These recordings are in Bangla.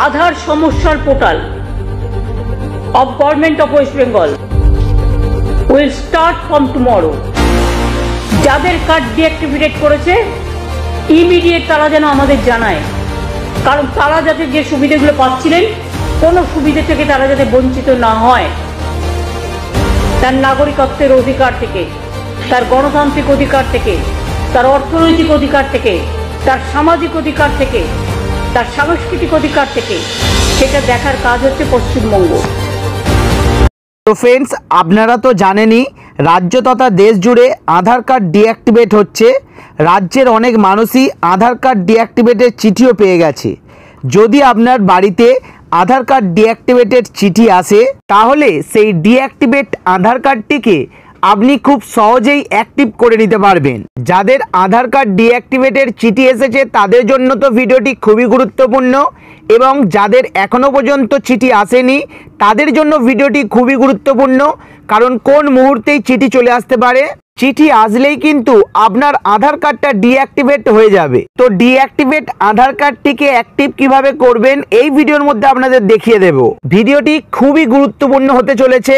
আধার সমস্যার portal of Government of West Bengal will start from tomorrow. যাদের কার্ড ডিঅ্যাক্টিভেট করেছে ইমিডিয়েট তারা যেন আমাদের জানায়, কারণ তারা যাতে যে সুবিধাগুলো পাচ্ছিলেন কোনো সুবিধা থেকে তারা যাতে বঞ্চিত না হয়, তার নাগরিকত্বের অধিকার থেকে, তার গণতান্ত্রিক অধিকার থেকে, তার অর্থনৈতিক অধিকার থেকে, তার সামাজিক অধিকার থেকে, তার সাংস্কৃতিক অধিকার থেকে, সেটা দেখার কাজ হচ্ছে পশ্চিমবঙ্গ। তো ফ্রেন্ডস, আপনারা তো জানেনই রাজ্য তথা দেশ জুড়ে আধার কার্ড ডিঅ্যাক্টিভেট হচ্ছে। রাজ্যের অনেক মানুষই আধার কার্ড ডিঅ্যাক্টিভেটের চিঠিও পেয়ে গেছে। যদি আপনার বাড়িতে আধার কার্ড ডিঅ্যাক্টিভেটের চিঠি আসে তাহলে সেই ডিঅ্যাক্টিভেট আধার কার্ডটিকে আপনি খুব সহজেই অ্যাক্টিভ করে নিতে পারবেন। যাদের আধার কার্ড ডিঅ্যাক্টিভেটের চিঠি এসেছে তাদের জন্য তো ভিডিওটি খুবই গুরুত্বপূর্ণ, এবং যাদের এখনও পর্যন্ত চিঠি আসেনি তাদের জন্য ভিডিওটি খুবই গুরুত্বপূর্ণ, কারণ কোন মুহূর্তেই চিঠি চলে আসতে পারে। চিঠি আসলেই কিন্তু আপনার আধার কার্ডটা ডিঅ্যাক্টিভেট হয়ে যাবে। তো ডিঅ্যাক্টিভেট আধার কার্ডটিকে অ্যাক্টিভ কিভাবে করবেন এই ভিডিওর মধ্যে আপনাদের দেখিয়ে দেব। ভিডিওটি খুবই গুরুত্বপূর্ণ হতে চলেছে,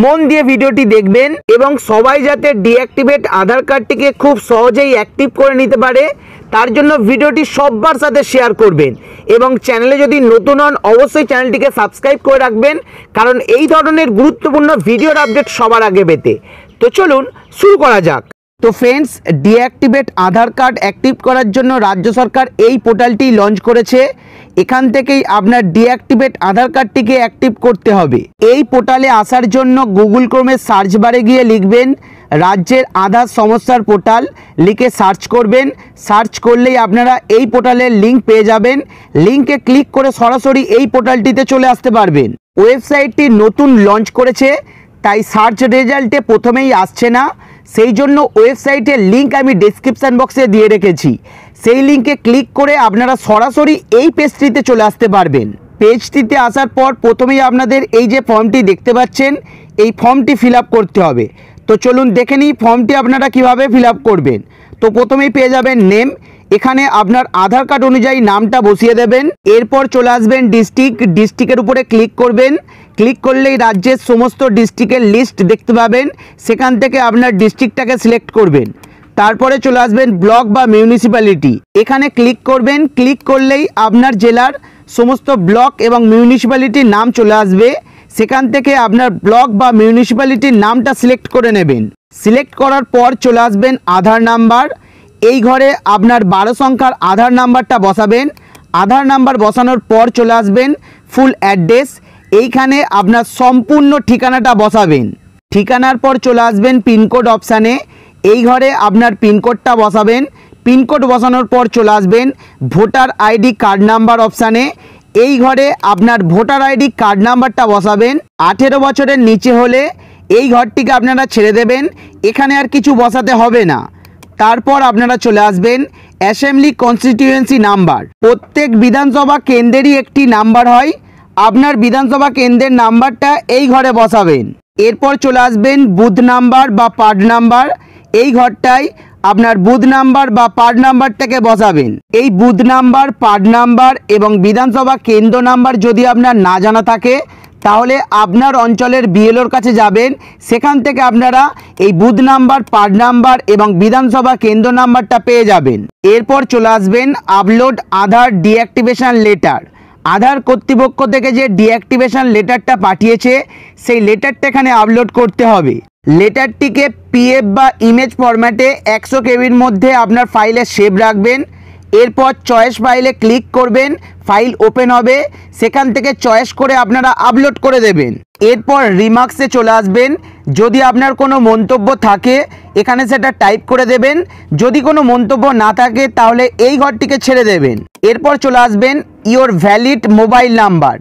মন দিয়ে ভিডিওটি দেখবেন এবং সবাই যাতে ডিঅ্যাক্টিভেট আধার কার্ডটিকে খুব সহজেই অ্যাক্টিভ করে নিতে পারে তার জন্য ভিডিওটি সবার সাথে শেয়ার করবেন, এবং চ্যানেলে যদি নতুন হন অবশ্যই চ্যানেলটিকে সাবস্ক্রাইব করে রাখবেন, কারণ এই ধরনের গুরুত্বপূর্ণ ভিডিওর আপডেট সবার আগে পেতে। তো চলুন শুরু করা যাক। তো ফ্রেন্ডস, ডিঅ্যাক্টিভেট আধার কার্ড অ্যাক্টিভ করার জন্য রাজ্য সরকার এই পোর্টালটি লঞ্চ করেছে। এখান থেকেই আপনার ডিঅ্যাক্টিভেট আধার কার্ডটিকে অ্যাক্টিভ করতে হবে। এই পোর্টালে আসার জন্য গুগল ক্রোমের সার্চ বারে গিয়ে লিখবেন রাজ্যের আধার সমস্যার পোর্টাল, লিখে সার্চ করবেন। সার্চ করলেই আপনারা এই পোর্টালের লিঙ্ক পেয়ে যাবেন। লিঙ্কে ক্লিক করে সরাসরি এই পোর্টালটিতে চলে আসতে পারবেন। ওয়েবসাইটটি নতুন লঞ্চ করেছে, তাই সার্চ রেজাল্টে প্রথমেই আসছে না, সেই জন্য ওয়েবসাইটের লিঙ্ক আমি ডেসক্রিপশান বক্সে দিয়ে রেখেছি। সেই লিঙ্কে ক্লিক করে আপনারা সরাসরি এই পেজটিতে চলে আসতে পারবেন। পেজটিতে আসার পর প্রথমেই আপনাদের এই যে ফর্মটি দেখতে পাচ্ছেন এই ফর্মটি ফিল আপ করতে হবে। তো চলুন দেখে নিই ফর্মটি আপনারা কিভাবে ফিল আপ করবেন। তো প্রথমেই পেয়ে যাবেন নেম, এখানে আপনার আধার কার্ড অনুযায়ী নামটা বসিয়ে দেবেন। এরপর চলে আসবেন ডিস্ট্রিক্ট, ডিস্ট্রিক্টের উপরে ক্লিক করবেন। ক্লিক করলেই রাজ্যের সমস্ত ডিস্ট্রিক্টের লিস্ট দেখতে পাবেন, সেখান থেকে আপনার ডিস্ট্রিক্টটাকে সিলেক্ট করবেন। তারপরে চলে আসবেন ব্লক বা মিউনিসিপ্যালিটি, এখানে ক্লিক করবেন। ক্লিক করলেই আপনার জেলার সমস্ত ব্লক এবং মিউনিসিপ্যালিটির নাম চলে আসবে, সেখান থেকে আপনার ব্লক বা মিউনিসিপ্যালিটির নামটা সিলেক্ট করে নেবেন। সিলেক্ট করার পর চলে আসবেন আধার নাম্বার, এই ঘরে আপনার 12 সংখ্যার আধার নাম্বারটা বসাবেন। আধার নাম্বার বসানোর পর চলে আসবেন ফুল অ্যাড্রেস, এইখানে আপনার সম্পূর্ণ ঠিকানাটা বসাবেন। ঠিকানার পর চলে আসবেন পিনকোড অপশানে, এই ঘরে আপনার পিনকোডটা বসাবেন। পিনকোড বসানোর পর চলে আসবেন ভোটার আইডি কার্ড নাম্বার অপশানে, এই ঘরে আপনার ভোটার আইডি কার্ড নাম্বারটা বসাবেন। 18 বছরের নিচে হলে এই ঘরটিকে আপনারা ছেড়ে দেবেন, এখানে আর কিছু বসাতে হবে না। তারপর আপনারা চলে আসবেন অ্যাসেম্বলি কনস্টিটিউয়েন্সি নাম্বার, প্রত্যেক বিধানসভা কেন্দ্রেরই একটি নাম্বার হয়, আপনার বিধানসভা কেন্দ্রের নাম্বারটা এই ঘরে বসাবেন। এরপর চলে আসবেন বুথ নাম্বার বা পার্ট নাম্বার, এই ঘরটায় আপনার বুথ নাম্বার বা পার্ট নাম্বারটাকে বসাবেন। এই বুথ নাম্বার, পার্ট নাম্বার এবং বিধানসভা কেন্দ্র নাম্বার যদি আপনার না জানা থাকে তাহলে আপনার অঞ্চলের বিএলওর কাছে যাবেন, সেখান থেকে আপনারা এই বুথ নাম্বার, পার্ট নাম্বার এবং বিধানসভা কেন্দ্র নাম্বারটা পেয়ে যাবেন। এরপর চলে আসবেন আপলোড আধার ডিঅ্যাক্টিভেশন লেটার, আধার কর্তৃপক্ষ থেকে যে ডিঅ্যাক্টিভেশন লেটারটা পাঠিয়েছে সেই লেটারটা এখানে আপলোড করতে হবে। লেটারটিকে পিএফ বা ইমেজ ফরম্যাটে 100 কেবির মধ্যে আপনার ফাইলে সেভ রাখবেন। এরপর চয়েস ফাইলে ক্লিক করবেন, ফাইল ওপেন হবে, সেখান থেকে চয়েস করে আপনারা আপলোড করে দেবেন। এরপর রিমার্কসে চলে আসবেন, যদি আপনার কোনো মন্তব্য থাকে এখানে সেটা টাইপ করে দেবেন, যদি কোনো মন্তব্য না থাকে তাহলে এই ঘরটিকে ছেড়ে দেবেন। এরপর চলে আসবেন ইওর ভ্যালিড মোবাইল নাম্বার,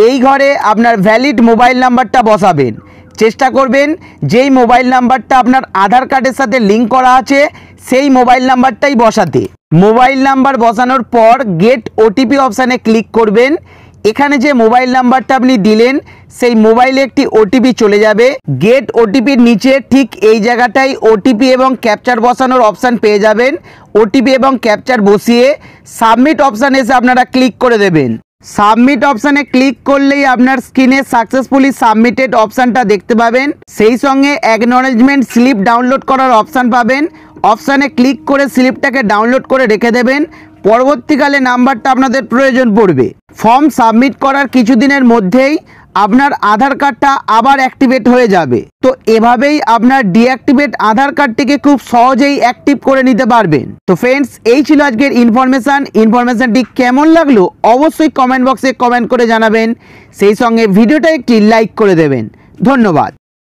এই ঘরে আপনার ভ্যালিড মোবাইল নাম্বারটা বসাবেন। চেষ্টা করবেন যেই মোবাইল নাম্বারটা আপনার আধার কার্ডের সাথে লিঙ্ক করা আছে সেই মোবাইল নাম্বারটাই বসাতে। মোবাইল নাম্বার বসানোর পর গেট ওটিপি অপশানে ক্লিক করবেন। এখানে যে মোবাইল নাম্বারটা আপনি দিলেন সেই মোবাইলে একটি ওটিপি চলে যাবে। গেট ওটিপির নিচে ঠিক এই জায়গাটায় ওটিপি এবং ক্যাপচার বসানোর অপশান পেয়ে যাবেন। ওটিপি এবং ক্যাপচার বসিয়ে সাবমিট অপশান এসে আপনারা ক্লিক করে দেবেন। সাবমিট অপশানে ক্লিক করলেই আপনার স্ক্রিনে সাকসেসফুলি সাবমিটেড অপশানটা দেখতে পাবেন। সেই সঙ্গে অ্যাকনলেজমেন্ট স্লিপ ডাউনলোড করার অপশান পাবেন। অপশানে ক্লিক করে স্লিপটাকে ডাউনলোড করে রেখে দেবেন। পরবর্তীকালে নাম্বারটা আপনাদের প্রয়োজন পড়বে। ফর্ম সাবমিট করার কিছুদিনের মধ্যেই আপনার আধার কার্ডটা আবার অ্যাক্টিভেট হয়ে যাবে। তো এভাবেই আপনার ডিঅ্যাক্টিভেট আধার কার্ডটিকে খুব সহজেই অ্যাক্টিভ করে নিতে পারবেন। তো ফ্রেন্ডস, এই ছিল আজকের ইনফরমেশনটি কেমন লাগলো অবশ্যই কমেন্ট বক্সে কমেন্ট করে জানাবেন। সেই সঙ্গে ভিডিওটা একটি লাইক করে দেবেন। ধন্যবাদ।